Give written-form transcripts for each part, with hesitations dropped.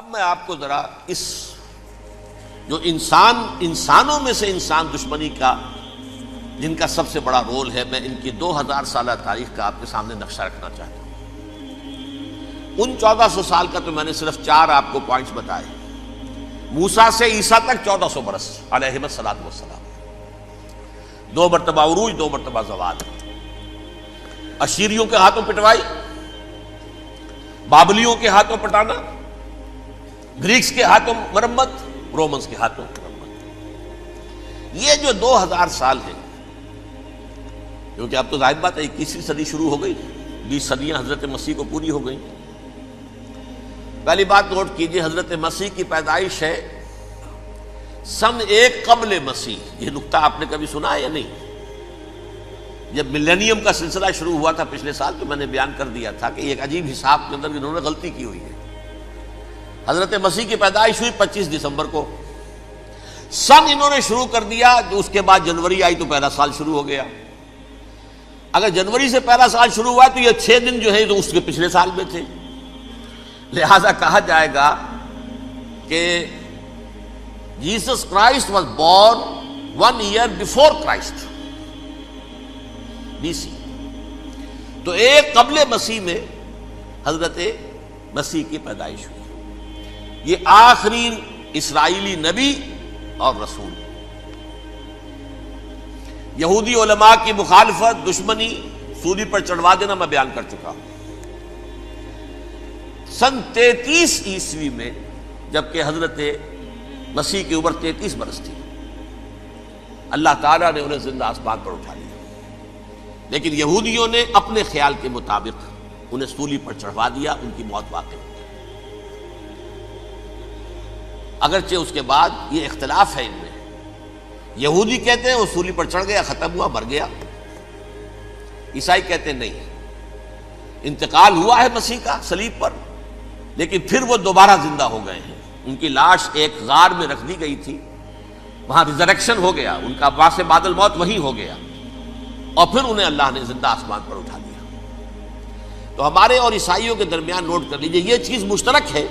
اب میں آپ کو ذرا اس جو انسانوں میں سے انسان دشمنی کا جن کا سب سے بڑا رول ہے، میں ان کی 2000 سالہ تاریخ کا آپ کے سامنے نقشہ رکھنا چاہتا ہوں۔ ان 1400 سال کا تو میں نے صرف 4 آپ کو پوائنٹس بتائے۔ موسیٰ سے عیسیٰ تک 1400 برس علیہ الصلوۃ والسلام، 2 مرتبہ عروج، 2 مرتبہ زوال، اشیریوں کے ہاتھوں پٹوائی، بابلیوں کے ہاتھوں پٹانا، گریکس کے ہاتھوں مرمت، رومنز کے ہاتھوں مرمت۔ یہ جو 2000 سال ہیں، کیونکہ اب تو ظاہر بات ہے 21ویں صدی شروع ہو گئی، 20 صدیاں حضرت مسیح کو پوری ہو گئی۔ پہلی بات نوٹ کیجئے، حضرت مسیح کی پیدائش ہے سن 1 قبل مسیح۔ یہ نقطہ آپ نے کبھی سنا ہے یا نہیں؟ جب ملینیم کا سلسلہ شروع ہوا تھا پچھلے سال، تو میں نے بیان کر دیا تھا کہ ایک عجیب حساب کے اندر انہوں نے غلطی کی ہوئی ہے۔ حضرت مسیح کی پیدائش ہوئی 25 دسمبر کو، سن انہوں نے شروع کر دیا، جو اس کے بعد جنوری آئی تو پہلا سال شروع ہو گیا۔ اگر جنوری سے پہلا سال شروع ہوا تو یہ 6 دن جو ہے تو اس کے پچھلے سال میں تھے، لہذا کہا جائے گا کہ Jesus Christ was born 1 year before Christ, BC۔ تو 1 قبل مسیح میں حضرت مسیح کی پیدائش ہوئی۔ یہ آخری اسرائیلی نبی اور رسول۔ یہودی علماء کی مخالفت، دشمنی، سولی پر چڑھوا دینا میں بیان کر چکا ہوں۔ سن 33 عیسوی میں، جبکہ حضرت مسیح کی عمر 33 برس تھی، اللہ تعالیٰ نے انہیں زندہ آسمان پر اٹھا لیا، لیکن یہودیوں نے اپنے خیال کے مطابق انہیں سولی پر چڑھوا دیا، ان کی موت واقع ہو گئی۔ اگرچہ اس کے بعد یہ اختلاف ہے ان میں، یہودی کہتے ہیں وہ سولی پر چڑھ گیا، ختم ہوا، مر گیا۔ عیسائی کہتے ہیں نہیں، انتقال ہوا ہے مسیح کا صلیب پر، لیکن پھر وہ دوبارہ زندہ ہو گئے ہیں۔ ان کی لاش ایک غار میں رکھ دی گئی تھی، وہاں ریزریکشن ہو گیا، ان کا باعث بعد الموت وہی ہو گیا، اور پھر انہیں اللہ نے زندہ آسمان پر اٹھا دیا۔ تو ہمارے اور عیسائیوں کے درمیان نوٹ کر لیجئے، یہ چیز مشترک ہے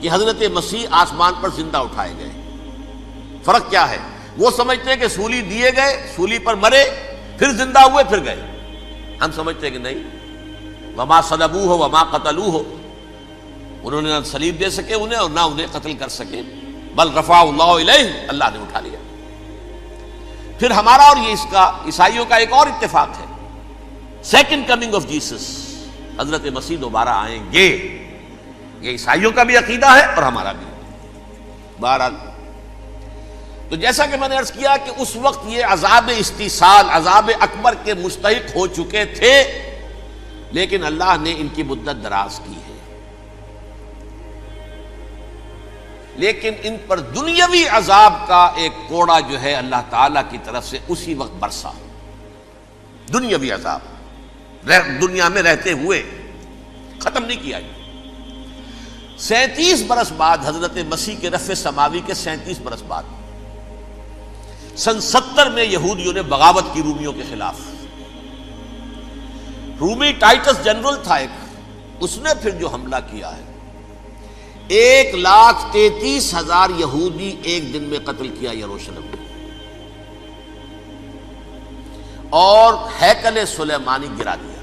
کہ حضرت مسیح آسمان پر زندہ اٹھائے گئے۔ فرق کیا ہے؟ وہ سمجھتے ہیں کہ سولی دیے گئے، سولی پر مرے، پھر زندہ ہوئے، پھر گئے۔ ہم سمجھتے ہیں کہ نہیں، وما صلبوہ وما قتلوہ، انہوں نے نہ صلیب دے سکے انہیں اور نہ انہیں قتل کر سکے، بل رفع اللہ الیہ، اللہ نے اٹھا لیا۔ پھر ہمارا اور یہ اس کا عیسائیوں کا ایک اور اتفاق ہے، سیکنڈ کمنگ آف جیسس، حضرت مسیح دوبارہ آئیں گے۔ یہ عیسائیوں کا بھی عقیدہ ہے اور ہمارا بھی۔ بہرحال تو جیسا کہ میں نے عرض کیا کہ اس وقت یہ عذاب استیصال، عذاب اکبر کے مستحق ہو چکے تھے، لیکن اللہ نے ان کی مدت دراز کی ہے، لیکن ان پر دنیاوی عذاب کا ایک کوڑا جو ہے اللہ تعالیٰ کی طرف سے اسی وقت برسا۔ دنیاوی عذاب دنیا میں رہتے ہوئے ختم نہیں کیا۔ 37 برس بعد، حضرت مسیح کے رفع سماوی کے 37 برس بعد، سن 70 میں یہودیوں نے بغاوت کی رومیوں کے خلاف۔ رومی ٹائٹس جنرل تھا ایک، اس نے پھر جو حملہ کیا ہے، 1,33,000 یہودی ایک دن میں قتل کیا یروشلم میں، اور ہیکل سلیمانی گرا دیا۔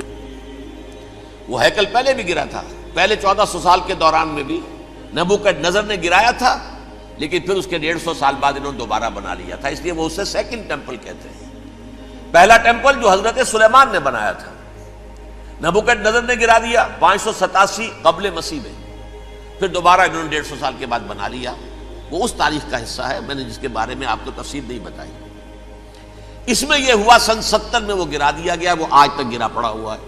وہ ہیکل پہلے بھی گرا تھا، پہلے 1400 سال کے دوران میں بھی نبوکدنضر نے گرایا تھا، لیکن پھر اس کے 150 سال بعد انہوں نے دوبارہ بنا لیا تھا، اس لیے وہ اسے سیکنڈ ٹیمپل کہتے ہیں۔ پہلا ٹیمپل جو حضرت سلیمان نے بنایا تھا، نبوکدنضر نے گرا دیا 587 قبل مسیح میں، پھر دوبارہ انہوں نے 150 سال کے بعد بنا لیا۔ وہ اس تاریخ کا حصہ ہے، میں نے جس کے بارے میں آپ کو تفصیل نہیں بتائی۔ اس میں یہ ہوا سن 70 میں وہ گرا دیا گیا، وہ آج تک گرا پڑا ہوا ہے۔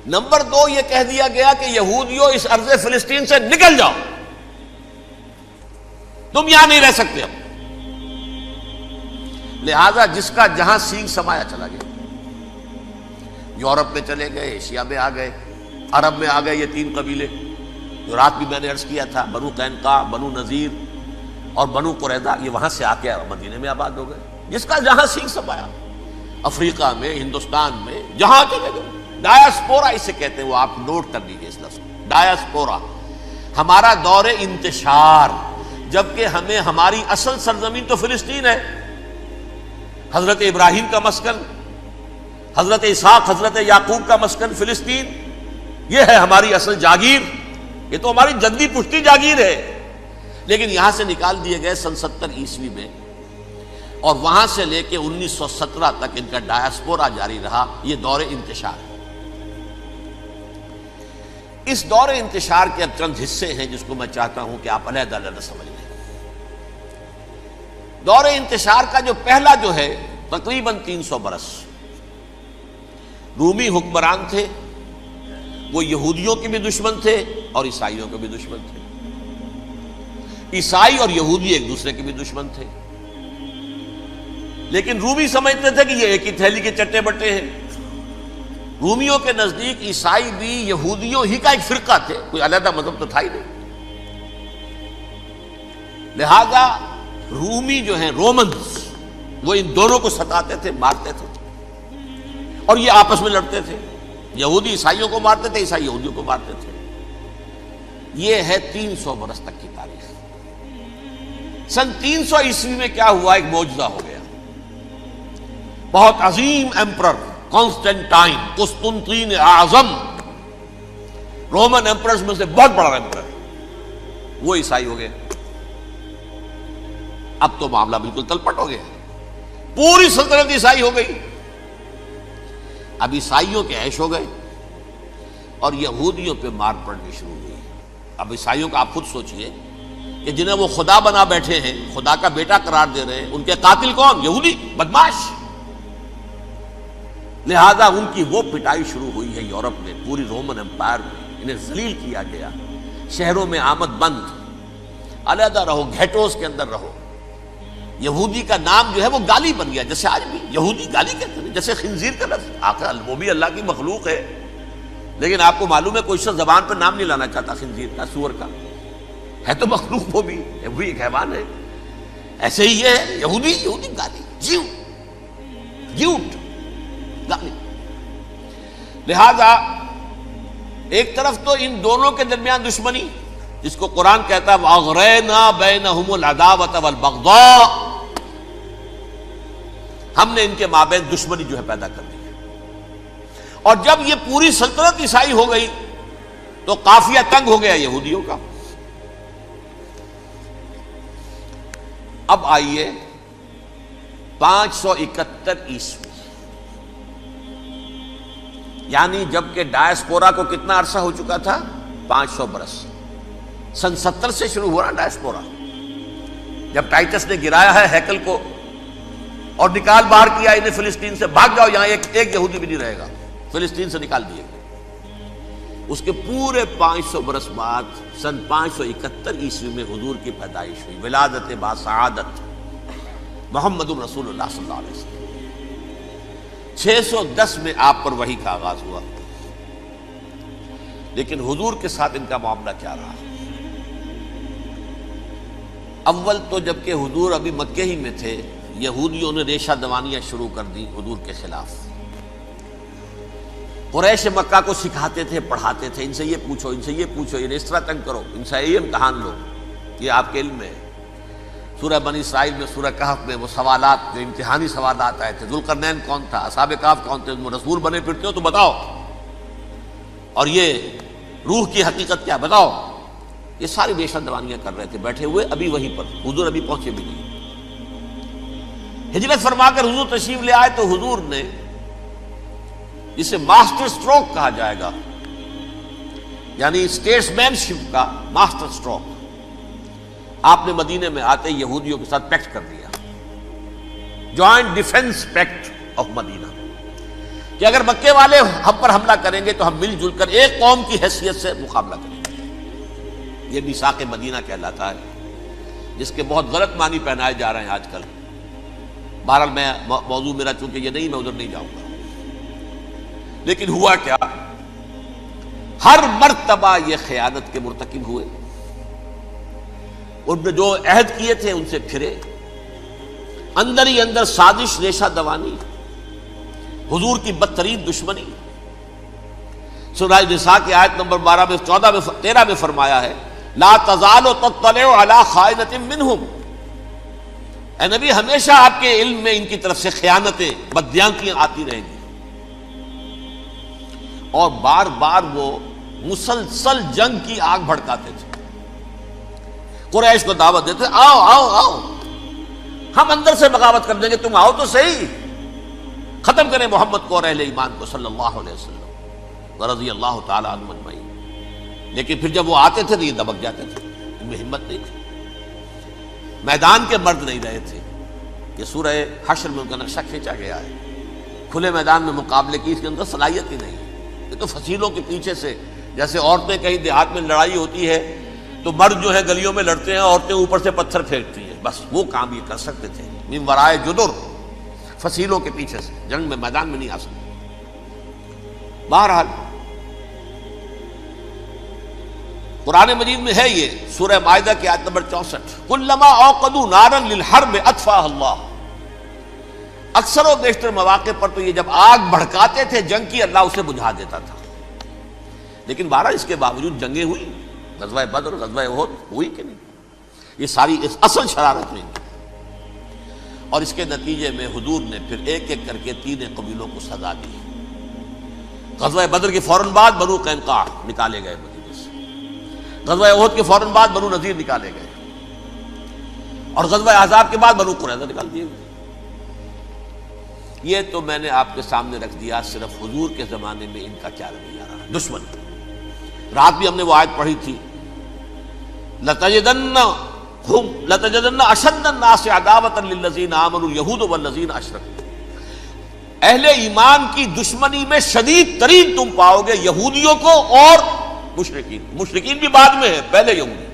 نمبر 2، یہ کہہ دیا گیا کہ یہودیوں اس ارض فلسطین سے نکل جاؤ، تم یہاں نہیں رہ سکتے اب۔ لہذا جس کا جہاں سینگ سمایا چلا گیا، یورپ میں چلے گئے، ایشیا میں آ گئے، عرب میں آ گئے، یہ 3 قبیلے جو رات بھی میں نے عرض کیا تھا، بنو قینقاع، بنو نذیر اور بنو قریظہ، یہ وہاں سے آ کے مدینے میں آباد ہو گئے۔ جس کا جہاں سینگ سمایا، افریقہ میں، ہندوستان میں، جہاں چلے گئے۔ ڈایاسپورا اسے کہتے ہیں، وہ آپ نوٹ کر لیجیے اس لفظ کو، ڈایاسپورا، ہمارا دور انتشار، جبکہ ہمیں ہماری اصل سرزمین تو فلسطین ہے، حضرت ابراہیم کا مسکن، حضرت اسحاق حضرت یعقوب کا مسکن فلسطین، یہ ہے ہماری اصل جاگیر، یہ تو ہماری جدی پشتی جاگیر ہے، لیکن یہاں سے نکال دیے گئے سن 70 عیسوی میں، اور وہاں سے لے کے 1917 تک ان کا ڈایاسپورا جاری رہا۔ یہ دور انتشار ہے۔ اس دور انتشار کے اب چند حصے ہیں جس کو میں چاہتا ہوں کہ آپ علیحدہ علیحدہ سمجھ لیں۔ دور انتشار کا جو پہلا جو ہے تقریباً 300 برس رومی حکمران تھے، وہ یہودیوں کے بھی دشمن تھے اور عیسائیوں کے بھی دشمن تھے، عیسائی اور یہودی ایک دوسرے کے بھی دشمن تھے، لیکن رومی سمجھتے تھے کہ یہ ایک ہی تھیلی کے چٹے بٹے ہیں۔ رومیوں کے نزدیک عیسائی بھی یہودیوں ہی کا ایک فرقہ تھے، کوئی علیحدہ مذہب تو تھا ہی نہیں، لہذا رومی جو ہیں رومنز وہ ان دونوں کو ستاتے تھے، مارتے تھے، اور یہ آپس میں لڑتے تھے، یہودی عیسائیوں کو مارتے تھے، عیسائی یہودیوں کو مارتے تھے۔ یہ ہے 300 برس تک کی تاریخ۔ سن 300 عیسوی میں کیا ہوا؟ ایک معجزہ ہو گیا۔ بہت عظیم ایمپرر کانسٹینٹائن، قسطنطین اعظم، رومن ایمپررز میں سے بہت بڑا ایمپرر، وہ عیسائی ہو گئے۔ اب تو معاملہ بالکل تلپٹ ہو گیا، پوری سلطنت عیسائی ہو گئی۔ اب عیسائیوں کے عیش ہو گئے اور یہودیوں پہ مار پڑنی شروع ہوئی۔ اب عیسائیوں کا آپ خود سوچئے کہ جنہیں وہ خدا بنا بیٹھے ہیں، خدا کا بیٹا قرار دے رہے ہیں، ان کے قاتل کون؟ یہودی بدماش۔ لہذا ان کی وہ پٹائی شروع ہوئی ہے یورپ میں، پوری رومن امپائر میں انہیں ذلیل کیا گیا، شہروں میں آمد بند، علیحدہ رہو، گھیٹوز کے اندر رہو۔ یہودی کا نام جو ہے وہ گالی بن گیا، جیسے آج بھی یہودی گالی کہتے ہیں، جیسے خنزیر کا لفظ، آخر وہ بھی اللہ کی مخلوق ہے، لیکن آپ کو معلوم ہے کوئی شخص زبان پر نام نہیں لانا چاہتا خنزیر کا، سور کا، ہے تو مخلوق، وہ بھی ایک حیوان ہے۔ ایسے ہی یہ ہے یہودی، یہودی گالی، جھوٹ گالی۔ لہذا ایک طرف تو ان دونوں کے درمیان دشمنی، جس کو قرآن کہتا ہے وَأَغْرَيْنَا بَيْنَهُمُ الْعَدَاوَةَ وَالْبَغْضَاءَ، ہم نے ان کے مابین دشمنی جو ہے پیدا کر دی ہے۔ اور جب یہ پوری سلطنت عیسائی ہو گئی تو قافیہ تنگ ہو گیا یہودیوں کا۔ اب آئیے 571 عیسوی، یعنی جب کہ ڈایاسپورا کو کتنا عرصہ ہو چکا تھا؟ 500 برس۔ سن 70 سے شروع ہوا ڈایاسپورا، جب ٹائٹس نے گرایا ہے ہیکل کو اور نکال باہر کیا انہیں فلسطین سے، بھاگ جاؤ، یہاں ایک یہودی بھی نہیں رہے گا، فلسطین سے نکال دیے گئے۔ اس کے پورے 500 برس بعد سن 571 عیسوی میں حضور کی پیدائش ہوئی، ولادت با سعادت محمد الرسول اللہ صلی اللہ علیہ وسلم۔ 610 میں آپ پر وحی کا آغاز ہوا، لیکن حضور کے ساتھ ان کا معاملہ کیا رہا؟ اول تو جبکہ حضور ابھی مکے ہی میں تھے، یہودیوں نے ریشہ دوانیاں شروع کر دی حضور کے خلاف۔ قریش مکہ کو سکھاتے تھے، پڑھاتے تھے، ان سے یہ پوچھو، ان سے یہ پوچھو، انہیں اس طرح تنگ کرو، ان سے یہ امتحان لو، یہ آپ کے علم میں ہے۔ سورہ بنی اسرائیل میں، سورہ کہف میں وہ سوالات، جو امتحانی سوالات آئے تھے، ذوالقرنین کون تھا، اصحاب کہف کون تھے، تم رسول بنے پھرتے ہو تو بتاؤ، اور یہ روح کی حقیقت کیا بتاؤ، یہ ساری ریشہ دوانیاں کر رہے تھے بیٹھے ہوئے ابھی وہیں پر، حضور ابھی پہنچے بھی نہیں۔ ہجرت فرما کر حضور تشریف لے آئے تو حضور نے، جسے ماسٹر سٹروک کہا جائے گا، یعنی اسٹیٹس مین شپ کا ماسٹر سٹروک، آپ نے مدینے میں آتے یہودیوں کے ساتھ پیکٹ کر دیا، جوائنٹ ڈیفنس پیکٹ آف مدینہ، کہ اگر مکے والے ہم پر حملہ کریں گے تو ہم مل جل کر ایک قوم کی حیثیت سے مقابلہ کریں گے۔ یہ میثاق مدینہ کہلاتا ہے، جس کے بہت غلط معنی پہنائے جا رہے ہیں آج کل۔ بہرحال میں موضوع میرا چونکہ یہ نہیں، میں ادھر نہیں جاؤں گا، لیکن ہوا کیا؟ ہر مرتبہ یہ خیانت کے مرتکب ہوئے، ان نے جو عہد کیے تھے ان سے پھرے، اندر ہی اندر سازش، ریشہ دوانی، حضور کی بدترین دشمنی۔ سورہ نساء کی آیت نمبر 12 میں 14 میں 13 میں فرمایا ہے لا تزال تطلع علی خائنۃ منہم، اے نبی ہمیشہ آپ کے علم میں ان کی طرف سے خیانتیں، بددیانتیاں آتی رہیں گی. اور بار بار وہ مسلسل جنگ کی آگ بھڑکاتے تھے. قریش کو دعوت دیتے، آؤ آؤ آؤ ہم اندر سے بغاوت کر دیں گے، تم آؤ تو صحیح، ختم کریں محمد کو اور اہل ایمان کو صلی اللہ علیہ وسلم ورضی اللہ تعالی عنہم اجمعین. لیکن پھر جب وہ آتے تھے تو یہ دبک جاتے تھے، ان میں ہمت نہیں تھی، میدان کے مرد نہیں رہے تھے. کہ سورہ حشر میں ان کا نقشہ کھینچا گیا ہے. کھلے میدان میں مقابلے کی اس کے اندر صلاحیت ہی نہیں. یہ تو فصیلوں کے پیچھے سے، جیسے عورتیں کہیں دیہات میں لڑائی ہوتی ہے تو مرد جو ہے گلیوں میں لڑتے ہیں، عورتیں اوپر سے پتھر پھینکتی ہیں، بس وہ کام یہ کر سکتے تھے. من ورائے جدر، فصیلوں کے پیچھے سے، جنگ میں میدان میں نہیں آ سکتے. بہرحال قرآن مجید میں ہے یہ سورہ مائدہ کی آیت نمبر 64، کلما اوقدوا نارا للحرب اطفاها اللہ. اکثر و بیشتر مواقع پر تو یہ جب آگ بھڑکاتے تھے جنگ کی، اللہ اسے بجھا دیتا تھا. لیکن بہرحال اس کے باوجود جنگیں ہوئی، غزوہ بدر، غزوہ احد ہوئی کہ نہیں؟ یہ ساری اس اصل شرارت میں. اور اس کے نتیجے میں حضور نے پھر ایک ایک کر کے 3 قبیلوں کو سزا دی. غزوہ بدر کے فوراً بعد بنو قینقاع نکالے گئے مدینے سے، غزوہ احد کے فوراً بعد بنو نذیر نکالے گئے، اور غزوہ احزاب کے بعد بنو قریظہ نکال دیے گئے. یہ تو میں نے آپ کے سامنے رکھ دیا صرف حضور کے زمانے میں ان کا کیا رویہ رہا. دشمن، رات بھی ہم نے وہ آیت پڑھی تھی، لَتَجِدَنَّ أَشَدَّ النَّاسِ عَدَاوَةً لِلَّذِينَ آمَنُوا الْيَهُودُ وَالَّذِينَ أَشْرَكُوا. اہل ایمان کی دشمنی میں شدید ترین تم پاؤ گے یہودیوں کو اور مشرکین. مشرکین بھی بعد میں ہے، پہلے یہودی.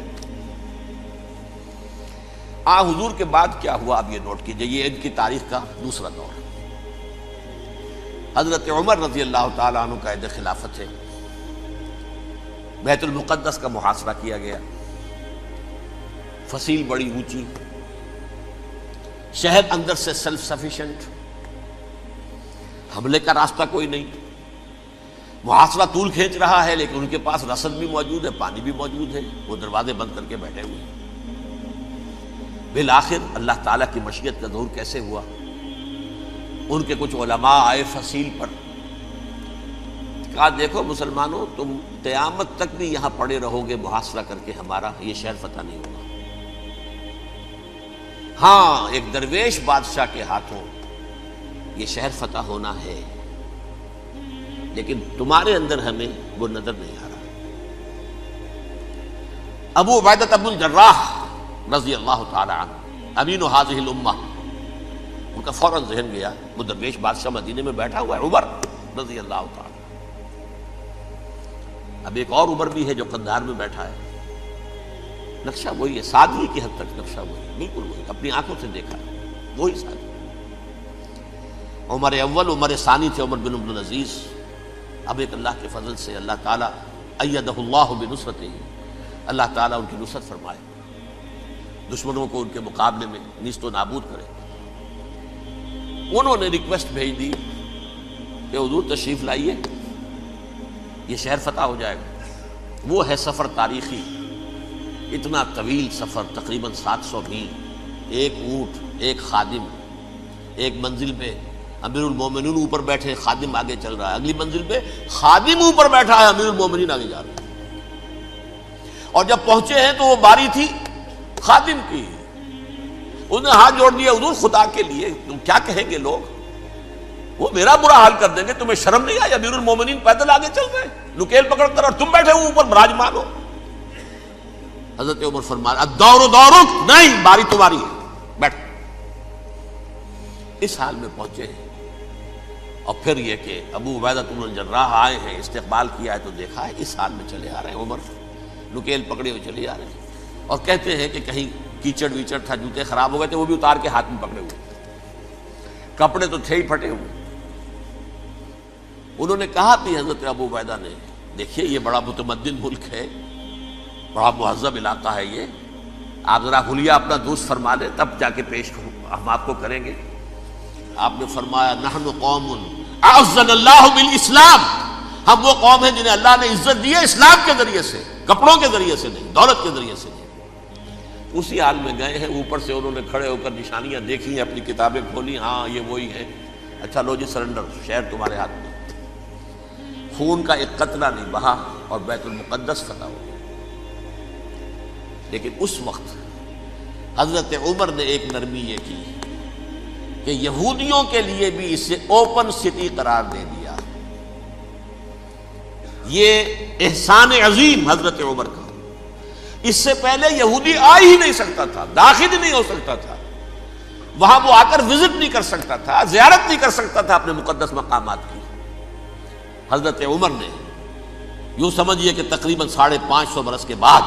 حضور کے بعد کیا ہوا اب یہ نوٹ کیجئے، یہ ان کی تاریخ کا دوسرا دور ہے. حضرت عمر رضی اللہ تعالیٰ عنہ قائد خلافت ہے. بیت المقدس کا محاصرہ کیا گیا، فصیل بڑی اونچی، شہر اندر سے سیلف سفیشینٹ، حملے کا راستہ کوئی نہیں. محاصرہ طول کھینچ رہا ہے لیکن ان کے پاس رسد بھی موجود ہے، پانی بھی موجود ہے، وہ دروازے بند کر کے بیٹھے ہوئے ہیں. بالآخر اللہ تعالیٰ کی مشیت کا ظہور کیسے ہوا؟ ان کے کچھ علماء آئے فصیل پر، کہا دیکھو مسلمانوں، تم قیامت تک بھی یہاں پڑے رہو گے محاصرہ کر کے ہمارا، یہ شہر فتح نہیں ہوگا. ہاں ایک درویش بادشاہ کے ہاتھوں یہ شہر فتح ہونا ہے، لیکن تمہارے اندر ہمیں وہ نظر نہیں آ رہا. ابو عبیدہ بن الجراح رضی اللہ تعالی عنہ، امین هذه الامہ، ان کا فوراً ذہن گیا وہ درویش بادشاہ مدینے میں بیٹھا ہوا ہے عمر رضی اللہ تعالی. اب ایک اور عمر بھی ہے جو قندھار میں بیٹھا ہے. نقشہ وہی ہے، سادگی کی حد تک نقشہ وہی ہے، بالکل وہی، اپنی آنکھوں سے دیکھا ہے وہی سادگی. عمر اول، عمر ثانی تھے عمر بن عبد العزیز. اب ایک اللہ کے فضل سے اللہ تعالیٰ ایدہ اللہ بنصرتہ، اللہ تعالیٰ ان کی نصرت فرمائے، دشمنوں کو ان کے مقابلے میں نیست و نابود کرے. انہوں نے ریکویسٹ بھیج دی کہ حضور تشریف لائیے، یہ شہر فتح ہو جائے گا. وہ ہے سفر تاریخی، اتنا طویل سفر، تقریباً 700 میل، ایک اونٹ، ایک خادم، ایک منزل پہ امیر المومنین اوپر بیٹھے، خادم آگے چل رہا ہے، اگلی منزل پہ خادم اوپر بیٹھا ہے، امیر المومنین آگے جا رہا ہے. اور جب پہنچے ہیں تو وہ باری تھی خادم کی. انہوں نے ہاتھ جوڑ دیا، حضور خدا کے لیے تم کیا کہیں گے لوگ، وہ میرا برا حال کر دیں گے، تمہیں شرم نہیں آئی؟ امیر المومنین پیدل آگے چل رہے ہیں نکیل پکڑ کر، اور تم بیٹھے ہو اوپر براجمان ہو. حضرت عمر فرمایا الدور دورک، نہیں باری تمہاری ہے، بیٹھ. اس حال میں پہنچے ہیں. اور پھر یہ کہ ابو عبیدہ بن الجراح آئے ہیں، استقبال کیا ہے تو دیکھا ہے اس حال میں چلے آ رہے ہیں. عمر نکیل پکڑے ہوئے چلے آ رہے ہیں، اور کہتے ہیں کہ کہیں کیچڑ ویچڑ تھا، جوتے خراب ہو گئے تھے، وہ بھی اتار کے ہاتھ میں پکڑے ہوئے، کپڑے تو تھے ہی پھٹے ہوئے. انہوں نے کہا بھی حضرت ابو عبیدہ نے، دیکھیے یہ بڑا متمدن ملک ہے، بڑا مہذب علاقہ ہے یہ، آپ ذرا حلیہ اپنا دوست فرما لیں تب جا کے پیش ہم آپ کو کریں گے. آپ نے فرمایا نحن قوم اعزنا اللہ بالاسلام، ہم وہ قوم ہیں جنہیں اللہ نے عزت دی ہے اسلام کے ذریعے سے. کپڑوں کے ذریعے سے نہیں، دولت کے ذریعے سے نہیں۔ اسی حال میں گئے ہیں، اوپر سے انہوں نے کھڑے ہو کر نشانیاں دیکھی ہیں، اپنی کتابیں کھولی، ہاں یہ وہی ہے، اچھا لو جی سرنڈر، شہر تمہارے ہاتھ میں۔ خون کا ایک قطرہ نہیں بہا اور بیت المقدس فتح ہو گیا۔ لیکن اس وقت حضرت عمر نے ایک نرمی یہ کی کہ یہودیوں کے لیے بھی اسے اوپن سٹی قرار دے دیا۔ یہ احسان عظیم حضرت عمر کا، اس سے پہلے یہودی آ ہی نہیں سکتا تھا، داخل ہی نہیں ہو سکتا تھا، وہاں وہ آ کر وزٹ نہیں کر سکتا تھا، زیارت نہیں کر سکتا تھا اپنے مقدس مقامات کی۔ حضرت عمر نے یوں سمجھیے کہ تقریباً 550 برس کے بعد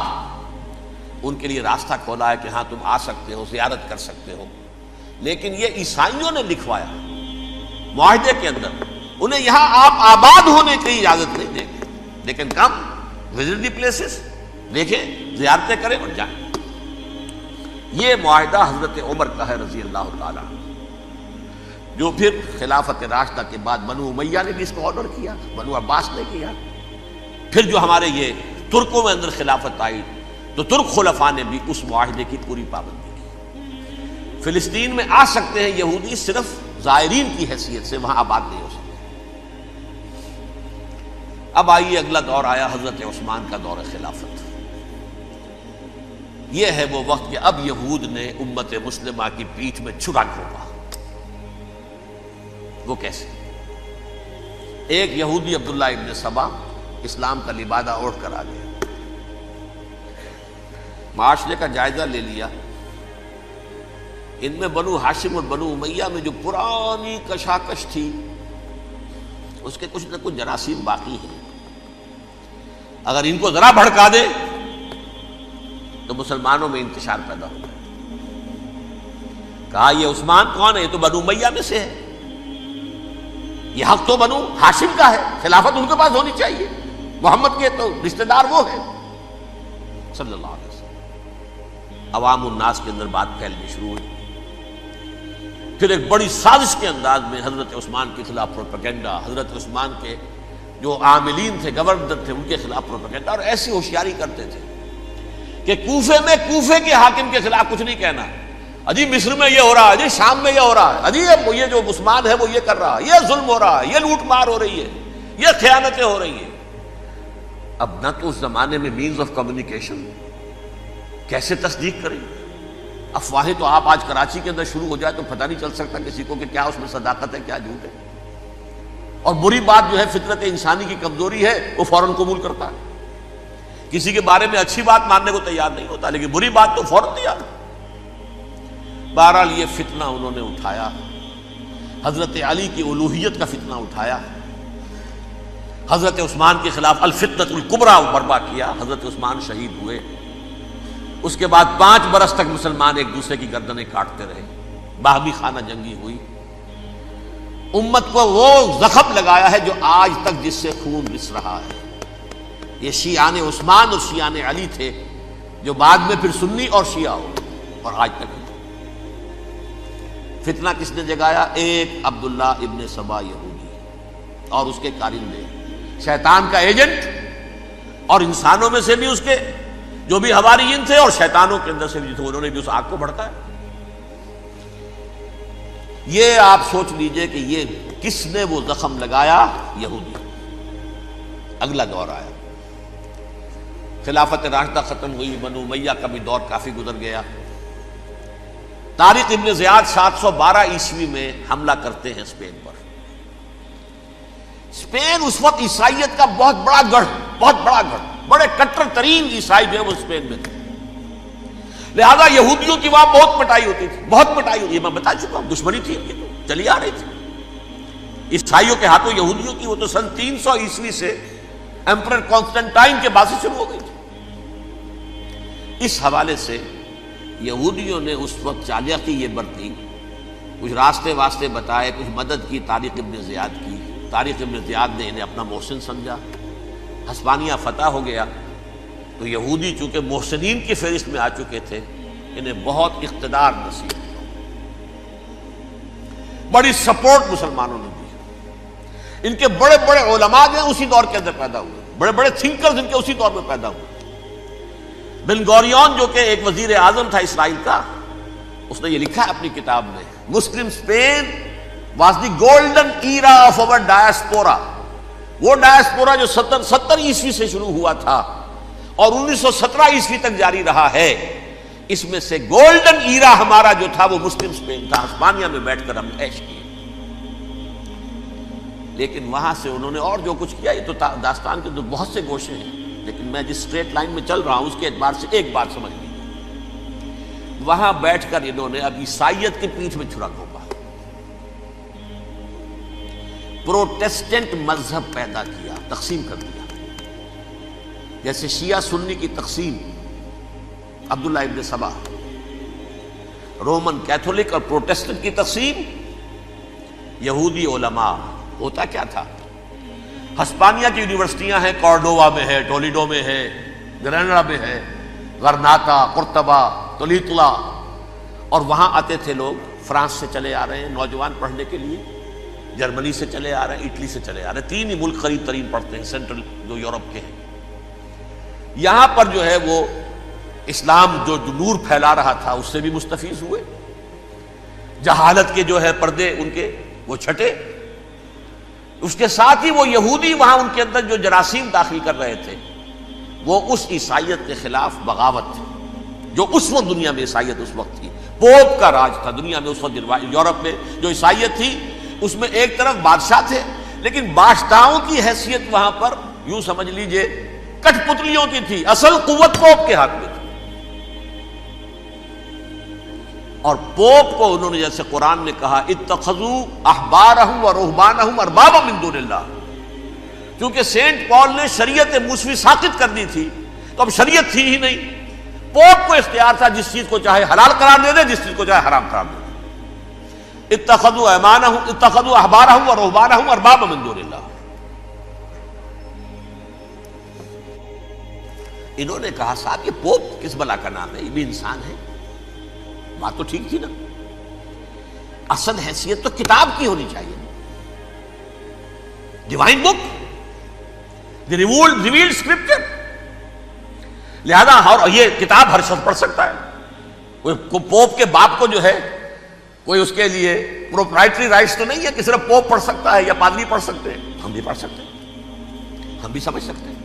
ان کے لیے راستہ کھولا ہے کہ ہاں تم آ سکتے ہو، زیارت کر سکتے ہو۔ لیکن یہ عیسائیوں نے لکھوایا معاہدے کے اندر، انہیں یہاں آپ آباد ہونے کی اجازت نہیں دیں گے، لیکن کم وزٹ دی پلیسز، دیکھیں زیارتیں کریں اور جائیں۔ یہ معاہدہ حضرت عمر کا ہے رضی اللہ تعالیٰ، جو پھر خلافت راشدہ کے بعد بنو امیہ نے بھی اس کو آرڈر کیا، بنو عباس نے کیا۔ پھر جو ہمارے یہ ترکوں میں اندر خلافت آئی تو ترک خلفاء نے بھی اس معاہدے کی پوری پابندی کی۔ فلسطین میں آ سکتے ہیں یہودی صرف زائرین کی حیثیت سے، وہاں آباد نہیں ہو سکتے۔ اب آئیے اگلا دور آیا حضرت عثمان کا دور خلافت۔ یہ ہے وہ وقت کہ اب یہود نے امت مسلمہ کی پیٹھ میں چھرا گھونپا۔ وہ کیسے؟ ایک یہودی عبداللہ ابن سبا اسلام کا لبادہ اوڑھ کر آ گیا، معاشرے کا جائزہ لے لیا، ان میں بنو ہاشم اور بنو امیہ میں جو پرانی کشاکش تھی اس کے کچھ نہ کچھ جراثیم باقی ہیں، اگر ان کو ذرا بھڑکا دے تو مسلمانوں میں انتشار پیدا ہوگا۔ کہا یہ عثمان کون ہے؟ یہ تو بنو امیہ میں سے ہے، یہ حق تو بنو ہاشم کا ہے، خلافت ان کے پاس ہونی چاہیے، محمد کے تو رشتہ دار وہ ہے صلی اللہ علیہ وسلم۔ عوام الناس کے اندر بات پھیلنی شروع ہوئی۔ پھر ایک بڑی سازش کے انداز میں حضرت عثمان کے خلاف پروپیگنڈا، حضرت عثمان کے جو عاملین تھے، گورنر تھے، ان کے خلاف پروپیگنڈا، اور ایسی ہوشیاری کرتے تھے کہ کوفے میں کوفے کے حاکم کے خلاف کچھ نہیں کہنا، اجی مصر میں یہ ہو رہا ہے، اجی شام میں یہ ہو رہا ہے، اجی یہ جو عثمان ہے وہ یہ کر رہا ہے، یہ ظلم ہو رہا ہے، یہ لوٹ مار ہو رہی ہے، یہ خیانتیں ہو رہی ہیں۔ اب نہ تو اس زمانے میں مینز آف کمیونیکیشن، کیسے تصدیق کریں؟ افواہیں تو آپ آج کراچی کے اندر شروع ہو جائے تو پتہ نہیں چل سکتا کسی کو کہ کیا اس میں صداقت ہے کیا جھوٹ ہے، اور بری بات جو ہے فطرت انسانی کی کمزوری ہے وہ فوراً قبول کرتا ہے، کسی کے بارے میں اچھی بات ماننے کو تیار نہیں ہوتا لیکن بری بات تو فوراً تیار۔ بہرحال یہ فتنہ انہوں نے اٹھایا، حضرت علی کی الوہیت کا فتنہ اٹھایا، حضرت عثمان کے خلاف الفتنۃ الکبریٰ برپا کیا، حضرت عثمان شہید ہوئے۔ اس کے بعد 5 برس تک مسلمان ایک دوسرے کی گردنیں کاٹتے رہے، باہمی خانہ جنگی ہوئی، امت کو وہ زخم لگایا ہے جو آج تک جس سے خون رس رہا ہے۔ یہ شیعان عثمان اور شیعان علی تھے جو بعد میں پھر سنی اور شیعہ ہو، اور آج تک فتنہ کس نے جگایا؟ ایک عبداللہ ابن سبا یہودی اور اس کے کارندے، شیطان کا ایجنٹ، اور انسانوں میں سے بھی اس کے جو بھی حواریین تھے اور شیطانوں کے اندر سے بھی تھے، انہوں نے بھی اس آگ کو بھڑکایا۔ یہ آپ سوچ لیجئے کہ یہ کس نے وہ زخم لگایا؟ یہودی۔ اگلا دور آیا، خلافت راشدہ ختم ہوئی، بنو امیہ کا بھی دور کافی گزر گیا۔ طارق ابن زیاد 712 عیسوی میں حملہ کرتے ہیں اسپین پر۔ اسپین اس وقت عیسائیت کا بہت بڑا گڑھ، بڑے کٹر ترین عیسائی جو ہے وہ اسپین میں تھے، لہذا یہودیوں کی وہاں بہت پٹائی ہوتی تھی، یہ میں بتا چکا ہوں، دشمنی تھی ان کی تو چلی آ رہی تھی عیسائیوں کے ہاتھوں یہودیوں کی، وہ تو سن 300 عیسوی سے ایمپرر کانسٹنٹائن کے بعد سے شروع ہو گئی تھی۔ اس حوالے سے یہودیوں نے اس وقت چالاکی یہ برتی، کچھ راستے واسطے بتائے، کچھ مدد کی طارق ابن زیاد کی۔ طارق ابن زیاد نے انہیں اپنا محسن سمجھا، ہسپانیہ فتح ہو گیا تو یہودی چونکہ محسنین کی فہرست میں آ چکے تھے، انہیں بہت اقتدار نصیب ہوا، بڑی سپورٹ مسلمانوں نے دی۔ ان کے بڑے بڑے علماء جو ہیں اسی دور کے اندر پیدا ہوئے، بڑے بڑے تھنکرز ان کے اسی دور میں پیدا ہوئے۔ بن گوریون جو کہ ایک وزیر اعظم تھا اسرائیل کا، اس نے یہ لکھا ہے اپنی کتاب میں، Muslim Spain was the golden era of our diaspora. وہ ڈائسپورا جو 70 عیسوی سے شروع ہوا تھا اور 1917 عیسوی تک جاری رہا ہے، اس میں سے گولڈن ایرا ہمارا جو تھا وہ مسلم اسپین تھا. ہسپانیہ میں بیٹھ کر ہم عیش کیے. لیکن وہاں سے انہوں نے اور جو کچھ کیا، یہ تو داستان کے تو بہت سے گوشے ہیں، لیکن میں جس اسٹریٹ لائن میں چل رہا ہوں اس کے اعتبار سے ایک بات سمجھ لیجیے. وہاں بیٹھ کر انہوں نے اب عیسائیت کی پیٹھ میں چھرا گھونپا، پروٹیسٹنٹ مذہب پیدا کیا، تقسیم کر دیا. جیسے شیعہ سنی کی تقسیم، عبداللہ ابن سبا، رومن کیتھولک اور پروٹیسٹنٹ کی تقسیم، یہودی علماء. ہوتا کیا تھا؟ ہسپانیہ کی یونیورسٹیاں ہیں، کارڈووا میں ہے، ٹولیڈو میں ہے، گریناڈا میں ہے، غرناطہ، قرطبہ، تولیتلا، اور وہاں آتے تھے لوگ. فرانس سے چلے آ رہے ہیں نوجوان پڑھنے کے لیے، جرمنی سے چلے آ رہے ہیں، اٹلی سے چلے آ رہے ہیں. 3 ہی ملک قریب ترین پڑھتے ہیں سینٹرل جو یورپ کے ہیں. یہاں پر جو ہے وہ اسلام جو نور پھیلا رہا تھا اس سے بھی مستفیض ہوئے. جہالت کے جو ہے پردے ان کے وہ چھٹے. اس کے ساتھ ہی وہ یہودی وہاں ان کے اندر جو جراثیم داخل کر رہے تھے وہ اس عیسائیت کے خلاف بغاوت تھی جو اس وقت دنیا میں عیسائیت اس وقت تھی. پوپ کا راج تھا دنیا میں اس وقت. یورپ میں جو عیسائیت تھی اس میں ایک طرف بادشاہ تھے، لیکن بادشاہوں کی حیثیت وہاں پر یوں سمجھ لیجئے کٹ پتلیوں کی تھی. اصل قوت پوپ کے ہاتھ میں تھی. اور پوپ کو انہوں نے جیسے قرآن نے کہا اتخذوا احبارهم ورهبانهم اربابا من دون اللہ، کیونکہ سینٹ پال نے شریعت موسوی ساقط کر دی تھی تو اب شریعت تھی ہی نہیں. پوپ کو اختیار تھا جس چیز کو چاہے حلال قرار دے دے، جس چیز کو چاہے حرام قرار دے دے. اتخذوا احبارهم ورهبانهم اربابا من دون اللہ. انہوں نے کہا صاحب یہ پوپ کس بلا کا نام ہے، یہ بھی انسان ہے. بات تو ٹھیک تھی نا. اصل حیثیت تو کتاب کی ہونی چاہیے، ڈیوائن بک، دی ریویلڈ اسکرپچر. لہذا اور یہ کتاب ہر شخص پڑھ سکتا ہے. کوئی پوپ کے باپ کو جو ہے کوئی اس کے لیے پروپرائٹری رائٹس تو نہیں ہے کہ صرف پوپ پڑھ سکتا ہے یا پادری پڑھ سکتے ہیں. ہم بھی پڑھ سکتے ہیں، ہم بھی سمجھ سکتے ہیں.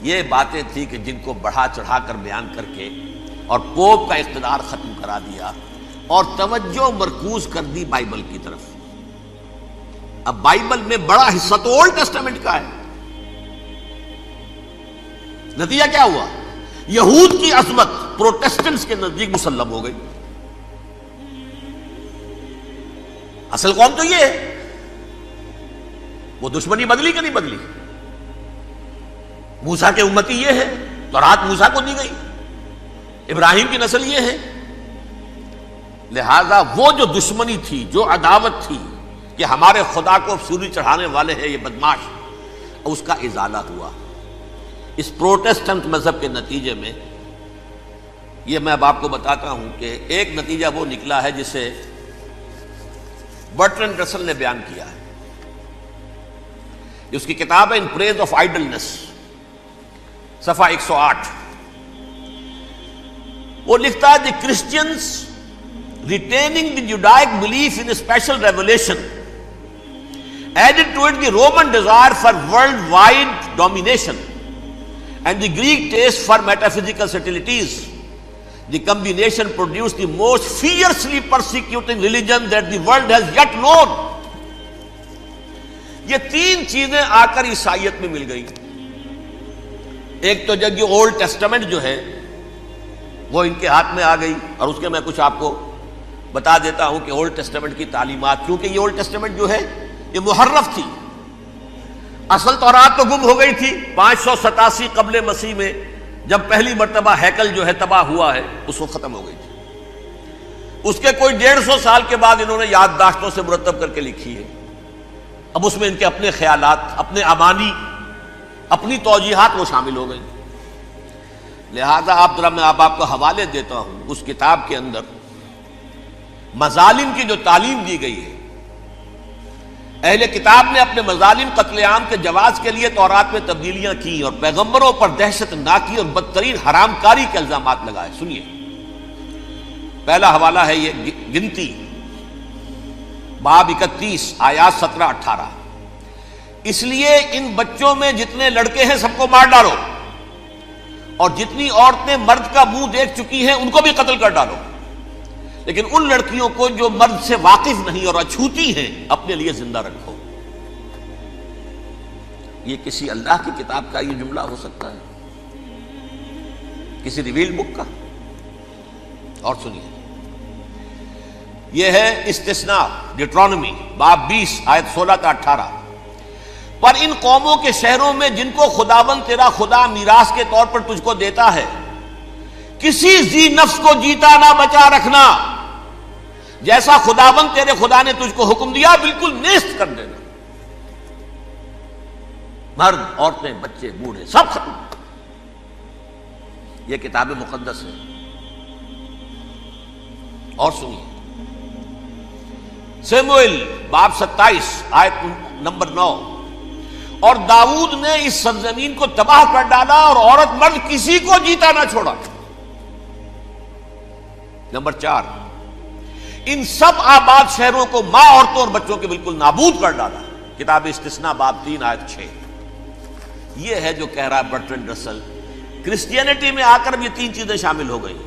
یہ باتیں تھی کہ جن کو بڑھا چڑھا کر بیان کر کے اور پوپ کا اقتدار ختم کرا دیا اور توجہ مرکوز کر دی بائبل کی طرف. اب بائبل میں بڑا حصہ تو اولڈ ٹیسٹامنٹ کا ہے. نتیجہ کیا ہوا؟ یہود کی عظمت پروٹیسٹنٹس کے نزدیک مسلم ہو گئی. اصل قوم تو یہ ہے. وہ دشمنی بدلی کہ نہیں بدلی؟ موسیٰ کے امتی یہ ہے، تورات موسیٰ کو دی گئی، ابراہیم کی نسل یہ ہے. لہذا وہ جو دشمنی تھی، جو عداوت تھی کہ ہمارے خدا کو سولی چڑھانے والے ہیں یہ بدماش، اس کا ازالہ ہوا اس پروٹیسٹنٹ مذہب کے نتیجے میں. یہ میں اب آپ کو بتاتا ہوں کہ ایک نتیجہ وہ نکلا ہے جسے برٹرنڈ رسل نے بیان کیا ہے. اس کی کتاب ہے ان پریز آف آئیڈلنس، صفحہ 108. وہ لکھتا ہے the Christians retaining the Judaic belief in special revelation added to it the Roman desire for world wide domination and the Greek taste for metaphysical subtleties. The combination produce the most fiercely persecuting religion that the world has yet known. یہ 3 چیزیں آ کر عیسائیت میں مل گئی. ایک تو جب یہ اولڈ ٹیسٹامنٹ جو ہے وہ ان کے ہاتھ میں آ گئی، اور اس کے میں کچھ آپ کو بتا دیتا ہوں کہ اولڈ ٹیسٹامنٹ کی تعلیمات، کیونکہ یہ اولڈ ٹیسٹامنٹ جو ہے یہ محرف تھی. اصل تورات تو گم ہو گئی تھی 587 قبل مسیح میں، جب پہلی مرتبہ ہیکل جو ہے تباہ ہوا ہے، اس وقت ختم ہو گئی تھی. اس کے کوئی 150 سال کے بعد انہوں نے یادداشتوں سے مرتب کر کے لکھی ہے. اب اس میں ان کے اپنے خیالات، اپنے امانی، اپنی توجیحات وہ شامل ہو گئی. لہذا میں آپ کو حوالے دیتا ہوں اس کتاب کے اندر مظالم کی جو تعلیم دی گئی ہے اہل کتاب نے اپنے مظالم قتل عام کے جواز کے لیے تورات میں تبدیلیاں کی اور پیغمبروں پر دہشت ناکی اور بدترین حرام کاری کے الزامات لگائے. سنیے، پہلا حوالہ ہے یہ گنتی باب 31 آیات 17-18. اس لیے ان بچوں میں جتنے لڑکے ہیں سب کو مار ڈالو، اور جتنی عورتیں مرد کا منہ دیکھ چکی ہیں ان کو بھی قتل کر ڈالو، لیکن ان لڑکیوں کو جو مرد سے واقف نہیں اور اچھوتی ہیں اپنے لیے زندہ رکھو. یہ کسی اللہ کی کتاب کا یہ جملہ ہو سکتا ہے؟ کسی ریویل بک کا؟ اور سنیے، یہ ہے استثناء ڈیٹرانومی باب 20 آیت 16-18. پر ان قوموں کے شہروں میں جن کو خداوند تیرا خدا میراث کے طور پر تجھ کو دیتا ہے، کسی ذی نفس کو جیتا نہ بچا رکھنا، جیسا خداوند تیرے خدا نے تجھ کو حکم دیا بالکل نیست کر دینا. مرد، عورتیں، بچے، بوڑھے سب ختم. یہ کتاب مقدس ہے. اور سنیے، سموئیل باب 27 آیت نمبر 9. اور داؤد نے اس سرزمین کو تباہ کر ڈالا اور عورت مرد کسی کو جیتا نہ چھوڑا. نمبر 4، ان سب آباد شہروں کو ماں، عورتوں اور بچوں کے بالکل نابود کر ڈالا. کتاب استثناء باب 3 آیت 6. یہ ہے جو کہہ رہا ہے برٹرینڈ رسل، کرسچینٹی میں آ کر اب یہ تین چیزیں شامل ہو گئی.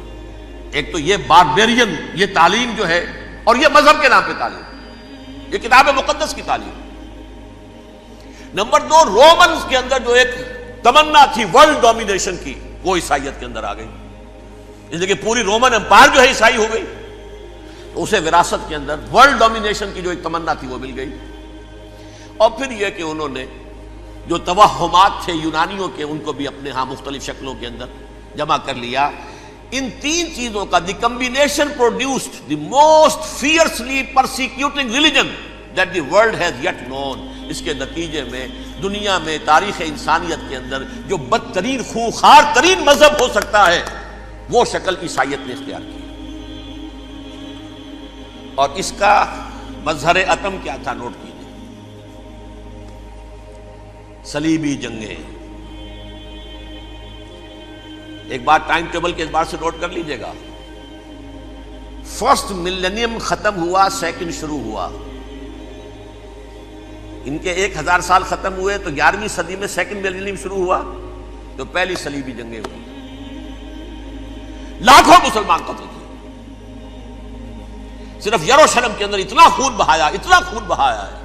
ایک تو یہ باربیرین یہ تعلیم جو ہے، اور یہ مذہب کے نام پہ تعلیم، یہ کتاب مقدس کی تعلیم. نمبر 2، رومنز کے اندر جو ایک تمنا تھی ورلڈ ڈومینیشن کی، وہ عیسائیت کے اندر آ گئی. اس لیے کہ پوری رومن امپائر جو ہے عیسائی ہو گئی، تو اسے وراثت کے اندر ورلڈ ڈومینیشن کی جو ایک تمنا تھی وہ مل گئی. اور پھر یہ کہ انہوں نے جو توہمات تھے یونانیوں کے، ان کو بھی اپنے ہاں مختلف شکلوں کے اندر جمع کر لیا. ان تین چیزوں کا the combination produced the most fiercely persecuting religion that the world has yet known. اس کے نتیجے میں دنیا میں تاریخ انسانیت کے اندر جو بدترین خونخوار ترین مذہب ہو سکتا ہے وہ شکل عیسائیت نے اختیار کی. اور اس کا مظہر عتم کیا تھا؟ نوٹ کیجیے، صلیبی جنگیں. ایک بات ٹائم ٹیبل کے اعتبار سے نوٹ کر لیجئے گا. فرسٹ ملینیم ختم ہوا، سیکنڈ شروع ہوا. ان کے 1000 سال ختم ہوئے تو 11ویں صدی میں سیکنڈ ملینیم شروع ہوا، تو پہلی صلیبی جنگیں ہوئی. لاکھوں مسلمان قتل کیے. صرف یروشلم کے اندر اتنا خون بہایا ہے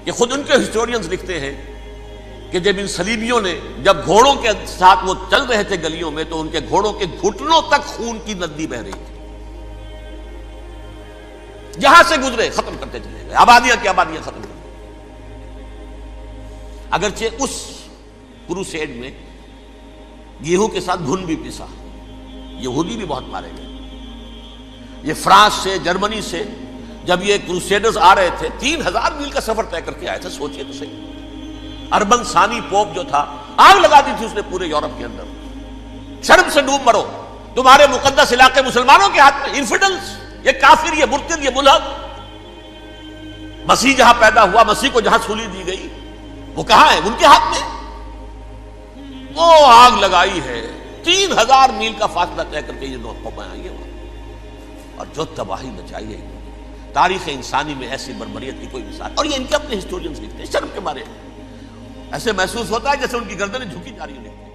کہ خود ان کے ہسٹورینز لکھتے ہیں کہ جب ان صلیبیوں نے جب گھوڑوں کے ساتھ وہ چل رہے تھے گلیوں میں، تو ان کے گھوڑوں کے گھٹنوں تک خون کی ندی بہ رہی تھی. جہاں سے گزرے ختم کرتے چلے گئے، آبادیاں کی آبادیاں ختم کر. اگرچہ اس کروسیڈ میں گیہوں کے ساتھ گھن بھی پیسا، یہودی بھی بہت مارے گئے. یہ فرانس سے، جرمنی سے جب یہ کروسیڈرز آ رہے تھے، 3000 میل کا سفر طے کر کے آئے تھے. سوچئے تو صحیح. اربن ثانی پوپ جو تھا، آگ لگا دی تھی اس نے پورے یورپ کے اندر. شرم سے ڈوب مرو، تمہارے مقدس علاقے مسلمانوں کے ہاتھ میں. انفیڈلز، یہ کافر، یہ مرتد، یہ ملحد. مسیح جہاں پیدا ہوا، مسیح کو جہاں سولی دی گئی، وہ کہاں ہے؟ ان کے ہاتھ میں. وہ آگ لگائی ہے. 3000 میل کا فاصلہ طے کر کے یہ قومیں آئی ہیں، اور جو تباہی مچائی ہے. تاریخ انسانی میں ایسی بربریت کی کوئی مثال. اور یہ ان کے اپنے ہسٹورینز لکھتے ہیں. شرم کے مارے ایسے محسوس ہوتا ہے جیسے ان کی گردنیں جھکی جا رہی ہیں.